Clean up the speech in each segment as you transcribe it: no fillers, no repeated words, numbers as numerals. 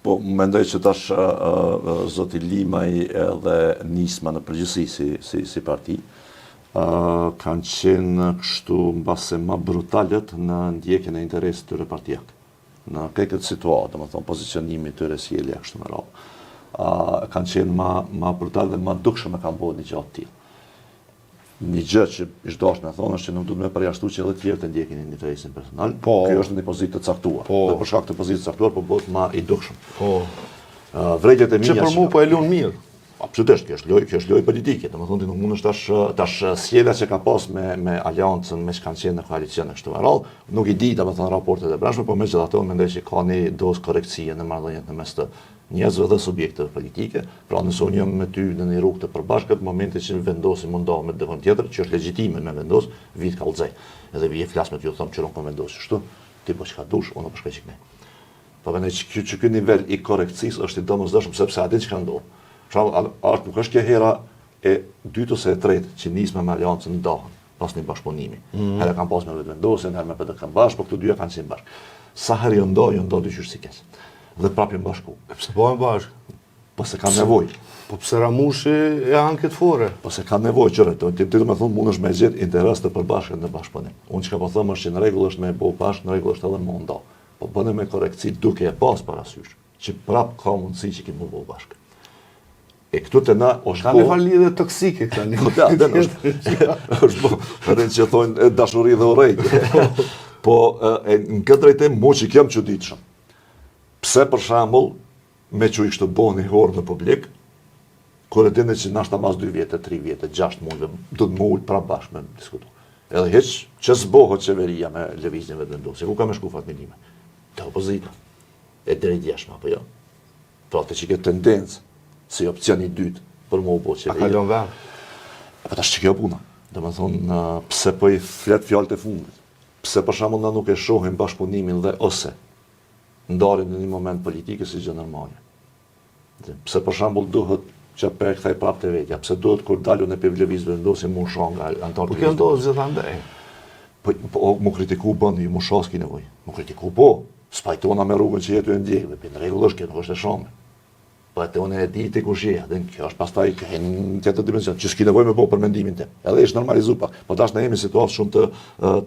Po, mendoj që tash zoti Limaj edhe Nisma në përgjithësi si parti kanë qenë kështu mbase më brutalët në ndjekjen e interesit të tyre partijak. Në këtë situatë, domethënë pozicionimi i tyre sjellja kështu me radhë. Kanë qenë më brutal dhe më dukshëm e kanë bërë një gjatë tillë. Një gjë që ish dashur me thonë është që nuk duhet me përjashtu që edhe të tjerë të ndjekin interesin personal. Kjo është në një pozitë të caktuar. Dhe për shkak të pozitës të caktuar po bëhet më i dukshëm. Vrejtjet e mia që për mua po e lën mirë. Absolutisht, kjo është lojë politike. Domethënë ti nuk mundesh tash sjellja që ka pas me aleancën me që kanë qenë në koalicion kështu me radhë, nuk i di domethënë raportet e brendshme, por megjithatë mendoj që ka një dozë korrekcie në marrëdhëniet në mes të njerëzve dhe subjekteve politike. Pra nëse unë jam me ty në një rrugë të përbashkët, momentin që vendosim mundohem me dëvon tjetër, që është legjitime me vendos, vit kallëzoj. Edhe vije flas me ty u them që nuk po vendos kështu, ti po çka dush, unë po shkoj çik ne. Po mendoj që ky nivel i korrekcisë është i domosdoshëm sepse a di çka ndodh. Nuk është kjo hera e dytë ose e tretë që Nisma me Aleancën ndahen pas një bashkëpunimi. Herë kanë pas me vetëvendosjen, herë me PDK bashkë, por këto dyja kanë qenë bashkë. Sa herë jo ndo dyqysh si keq. Dhe prapë bashku. Pse bëhen bashkë? Po se kanë nevojë. Po pse Ramushi e han këtë fore? Po se kanë nevojë qëre, ti do të thonë mundesh me gjet interes të përbashkët në bashkëpunim. Unë çka po them është që në rregull është me e bëu bashkë, në rregull është edhe më ndo. Po bënë me korrekci duke e pas parasysh që prapë ka mundësi që kemi bëu bashkë. E këtu të na është ka një farë lidhje toksike këta një. është po, që thonë dashuri dhe urrejtje. Po në këtë drejtim mu që kem çuditshëm. Pse për shembull me që i kështë bënë i horë në publik, kur e dine që nashta mas 2 vjetë, 3 vjetë, 6 muajve, do të më ujtë pra bashkë me diskutu. Edhe heq që s'bohët qeveria me lëvizjen vendosje, ku ka me shku fatmilime? Te opozita. E drejt jashma, apo jo? Pra të që këtë tendencë, si opcion i dytë, për më u bo qeveria. A kalon vend? Apo tash që kjo puna. Dhe me thonë, pse po i flet fjallët e fundit? Pse për shembull na nuk e shohim bashkëpunimin dhe ose ndarin në një moment politike si gjë normale. Pse për shembull duhet që pe kthej prapë te vetja, pse duhet kur dalun në lëvizje vendosin mu shon nga antar. Po kjo ndodh gjithandaj. Po mu kritiku bën, ju mu shoski nevojë. Mu kritiku po, spajtona me rrugën që jetu e ndjekve, për në rregull është kjo nuk është e shumë. Po atë unë e di ti kush je, dhe kjo është pastaj në tjetër dimension, që s'ki nevojë me bëu për mendimin tim. Edhe është normalizuar pak. Po tash ne jemi në situatë shumë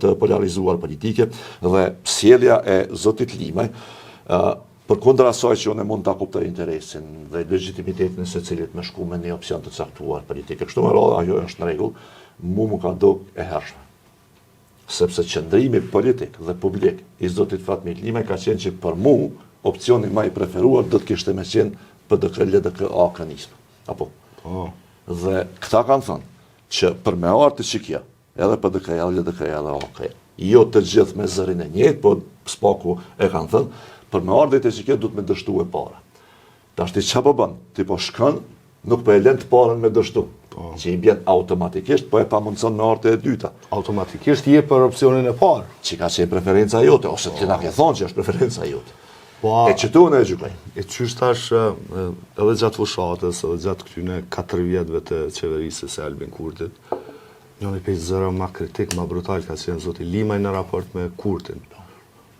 të polarizuar politike dhe sjellja e zotit Limaj përkundër asaj që unë mund ta kuptoj interesin dhe legitimitetin e secilit me shku me një opsion të caktuar politike. Kështu me radhë, ajo është në rregull, mu ka duk e hershme. Sepse qëndrimi politik dhe publik i zotit Fatmir Limaj ka qenë që për mu opcioni më i preferuar do të kishte me qenë PDK, LDK, AK, Nisma. Apo? Dhe këta kanë thënë që për me artë të qikja, edhe PDK, edhe LDK, edhe AK, jo të gjithë me zërin e njëjtë, po spaku e kanë thënë, për me ardhët e qikja du të me dështu e para. Ta shti që po bënë? Ti po shkën, nuk po e lënë të parën me dështu. Që i bjen automatikisht, po e pa mundëson me ardhët e dyta. Automatikisht je për opcionin e parë. Që ka qenë preferenca jote, ose të na ke thonë që është preferenca jote. E që tu në e gjykoj. E qysh tash edhe gjatë fushatës, edhe gjatë këtyne 4 vjetëve të qeverisës e Albin Kurtit, njëri pej zëra ma kritik, ma brutal ka qenë zoti Limaj në raport me Kurtin.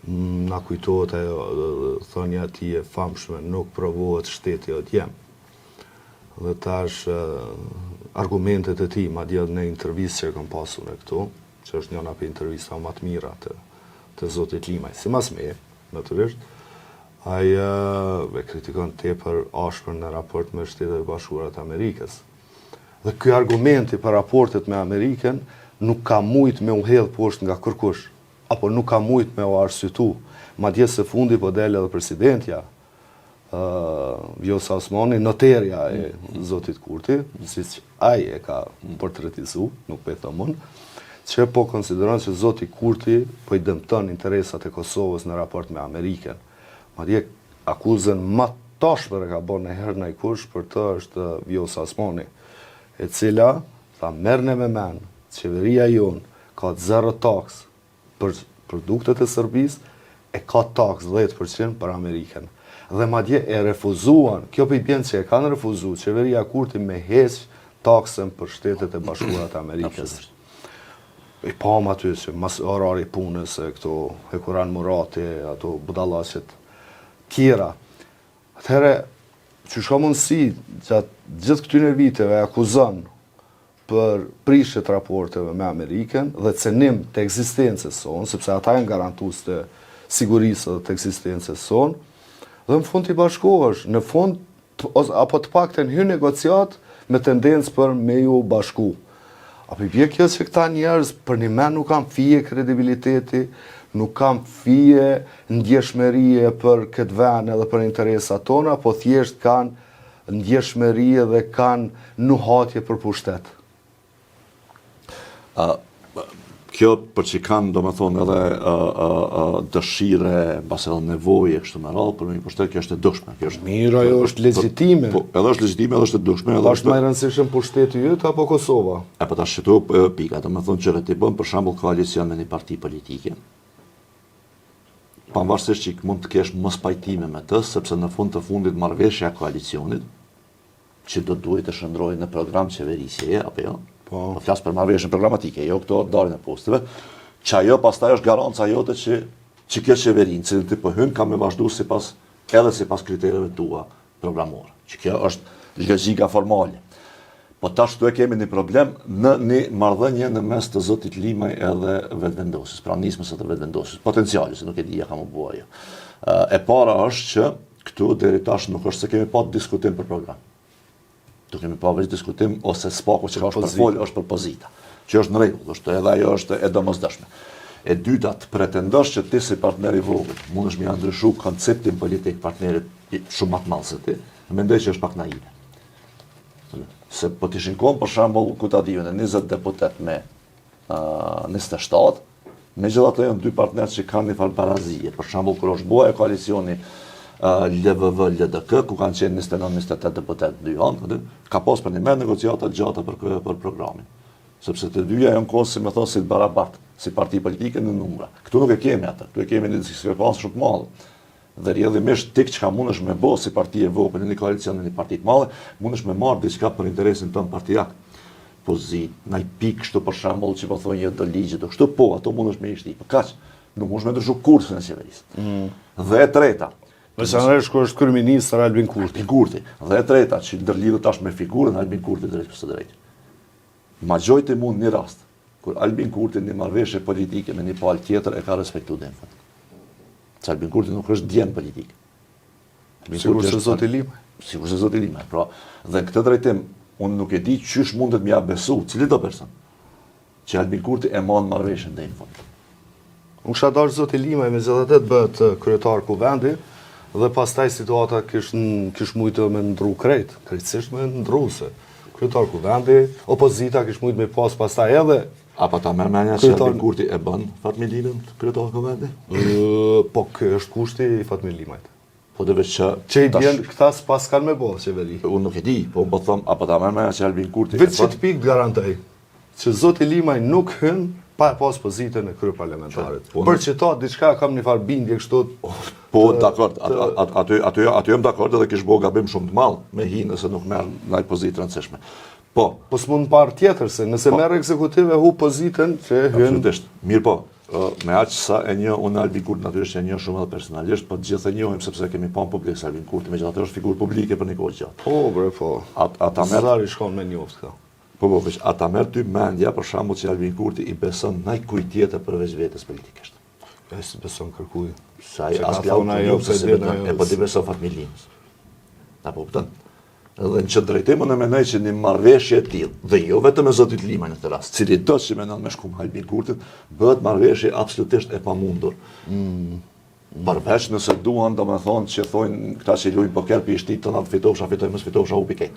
Na kujtohet ajo thënia e tij e famshme, nuk provohet shteti o t'jem. Dhe tash argumentet e tij, madje në intervistë që kam pasur në këtu, që është njëna për intervista më të mira të zotit Limaj, si mas me, natyrisht, ai e kritikon tepër ashpër në raport me Shtetet e Bashkuara të Amerikës. Dhe ky argumenti për raportet me Amerikën nuk ka mujt me u hedh poshtë nga kërkush, apo nuk ka mujt me u arsyetu. Madje së fundi po del edhe presidentja Vjosa Osmani, noterja e zotit Kurti, siç ai e ka portretizuar, nuk po e them unë, që po konsideron se zoti Kurti po i dëmton interesat e Kosovës në raport me Amerikën. Madje akuzën më tashpër e ka bërë në herë në kush për të është Vjosa Osmani, e cila tha merrni me men, qeveria jonë ka 0 taks për produktet e Serbisë, e ka taks 10% për Amerikën. Dhe madje e refuzuan, kjo për i bjenë që e kanë refuzu, qeveria Kurti me heq taksën për Shtetet e Bashkuara të Amerikës. I pam aty që mas orari punës, këto Hekuran Murati, ato budallaqet tjera. Atëherë, që shka mundësi gjatë gjithë këtyre viteve akuzon për prishjet raporteve me Amerikën dhe cenim të ekzistencës sonë, sepse ata janë garantues të sigurisë dhe të ekzistencës sonë, dhe në fund t'i bashkohesh, në fund, apo të paktën hyn negociat me tendencë për me ju bashku. Apo i bje kjo që këta njerëz për një men nuk kanë fije kredibiliteti, nuk kanë fije ndjeshmërie për këtë vend edhe për interesat tona, po thjesht kanë ndjeshmërie dhe kanë nuhatje për pushtet. Kjo për që kanë, do me thonë, edhe dëshire, base edhe nevoje, kështu me radhë, për një pushtet, kjo është e dëshme. Mirë, ajo është legjitime. Edhe është legjitime, edhe është e dëshme. Është më e rëndësishëm pushteti yt apo Kosova? Po tash këtu pika, do me thonë që ti bën për shembull koalicion me një parti politike. Pavarësisht që mund të kesh mos pajtime me të, sepse në fund të fundit marrëveshja e koalicionit, që do duhet të shndrohet në program qeverisjeje, apo jo? Po flas për marrëveshjen programatike, jo këto darjen e posteve, që ajo pastaj është garanca jote që kjo qeverinë, që ti po hyn ka me vazhdu sipas kritereve tua programore. Që kjo është logjika formale. Po tash këtu e kemi një problem në një marrëdhënie në mes të zotit Limaj edhe vetëvendosjes, pra nismës së vetëvendosjes, potenciali, se nuk e di ka më bua ajo. E para është që këtu deri tash nuk është se kemi pa diskutim për program. Tu kemi pa veç diskutim ose spaku që është për fol, është për pozita. Që është në rregull, është edhe ajo është e domosdoshme. E dyta, të pretendosh që ti si partner i vogël mundesh me ndryshu konceptin politik partnerit shumë më të madh se ti, mendoj që është pak naive. Se po t'i shinkon për shembull ku ta diun 20 deputet me 27, megjithatë janë dy partnerë që kanë një farë barazie. Për shembull kur është bua e koalicioni LVV-LDK, ku kanë qenë 29-28 deputet dy anë, ka pas për një me negociata gjata për programin. Sepse të dyja janë kohë, si me thonë, si barabartë, si parti politike në numra. Këtu nuk e kemi atë, këtu e kemi një diskrepancë shumë të madhe. Dhe rrjedhimisht tik që ka mundesh me bo si parti e vogël në një koalicion në një parti të madhe, mundesh me marrë diçka për interesin tënd partijak. Pozit, naj pikë kështu për shembull që po thonë do ligje, do kështu po, ato mundesh me ishti. Po kaq, nuk mundesh me ndryshu kursin e qeverisë. Dhe e treta, Veçanërisht kur është kryeminist Albin Kurti. Dhe e treta, që ndërlidhet tash me figurën Albin Kurti drejt për së drejtë. Ma gjojtë mund një rast, kur Albin Kurti një marrëveshje politike me një palë tjetër e ka respektu dhe në fund. Se Albin Kurti nuk është djenë politik. Sigur se zoti Limaj. Sigur se zoti Limaj. Pra, dhe në këtë drejtim, unë nuk e di qysh mundet m'ja besu, cili do person, që Albin Kurti e manë marrëveshjen dhe në fund. Unë kisha dashur zoti Limaj me zgjedhjet bëhet kryetar kuvendi, dhe pastaj situata kish mujtë me ndru krejtësisht me ndruse. Kryetar kuvendi, opozita kish mujtë me pas pastaj edhe. Apo ta merr mendja se Albin Kurti e bën Fatmilimin kryetar kuvendi? Po ky është kushti i Fatmilimajt. Po dhe veç që i bjen këta s'pas kanë me bërë qeveri. Unë nuk e di, po më thom, apo ta merr mendja se Albin Kurti vetë që të pikë garantoj që zoti Limaj nuk hyn pa pas pozitën e kryeparlamentarit. Për që ta diçka kam një farë bindje kështu. Po, dakord, aty jam dakord edhe kish bëu gabim shumë të madh me hi nëse nuk merr ndaj pozitë rëndësishme. Po s'mund parë tjetër se nëse merr ekzekutive hu pozitën që hyn. Absolutisht. Mirë po. Me aq sa e një unë Albin Kurti natyrisht e një shumë edhe personalisht, po të gjithë e njohim sepse kemi pa publik se Albin Kurti megjithatë është figurë publike për një kohë gjatë. Po, bre, po. Ata merr shkon me njoft këta. Po, ata merr ty mendja për shembull që Albin Kurti i beson ndaj kujt tjetër përveç vetes politikisht. Ja si beson kërkuj. Sa i as ajo e po di beson Fatmilimës. Apo kupton? Edhe në që drejtimën e mendoj që një marrëveshje e tillë, dhe jo vetëm me zotit Limaj në këtë rast, cili do që mendon me shkum Albin Kurtit, bëhet marrëveshje absolutisht e pamundur. Përveç nëse duan, domethënë që thonë këta që luajnë poker pi shtit të na fitofsha, mos fitofsha u pikej.